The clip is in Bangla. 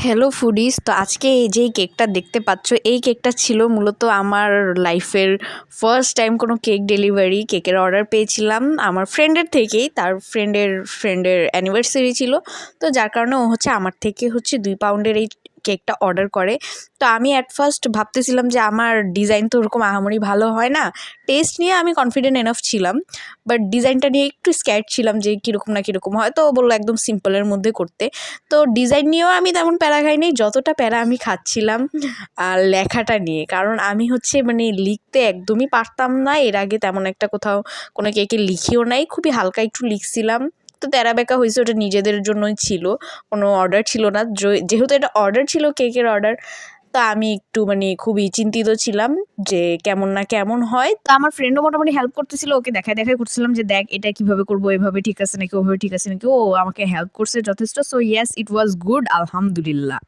হ্যালো ফুডিস, তো আজকে এই যেই কেকটা দেখতে পাচ্ছ, এই কেকটা ছিল মূলত আমার লাইফের ফার্স্ট টাইম কোনো কেক ডেলিভারি। কেকের অর্ডার পেয়েছিলাম আমার ফ্রেন্ডের থেকেই, তার ফ্রেন্ডের অ্যানিভার্সারি ছিল। তো যার কারণে ও আমার থেকে 2 পাউন্ডের এই কেকটা অর্ডার করে। তো আমি অ্যাট ফার্স্ট ভাবতেছিলাম যে আমার ডিজাইন তো ওরকম আহামরি ভালো হয় না। টেস্ট নিয়ে আমি কনফিডেন্ট এনাফ ছিলাম, বাট ডিজাইনটা নিয়ে একটু স্ক্যার্ড ছিলাম যে কীরকম না কীরকম হয়। তো ও বললো একদম সিম্পলের মধ্যে করতে। তো ডিজাইন নিয়েও আমি তেমন প্যারা খাইনি, যতটা প্যারা আমি খাচ্ছিলাম লেখাটা নিয়ে। কারণ আমি লিখতে একদমই পারতাম না, এর আগে তেমন একটা কোথাও কোনো কেকে লিখিও নাই, খুবই হালকা একটু লিখছিলাম। তো তেরা বেঁকা হয়েছে, ওটা নিজেদের জন্যই ছিল, কোনো অর্ডার ছিল না। যেহেতু এটা অর্ডার ছিল, কেকের অর্ডার, তো আমি একটু খুবই চিন্তিত ছিলাম যে কেমন না কেমন হয়। তো আমার ফ্রেন্ডও মোটামুটি হেল্প করতেছিল, ওকে দেখায় করছিলাম যে দেখ এটা কিভাবে করবো, এভাবে ঠিক আছে নাকি, ওভাবে ঠিক আছে নাকি। ও আমাকে হেল্প করছে যথেষ্ট। So yes, it was good, আলহামদুলিল্লাহ।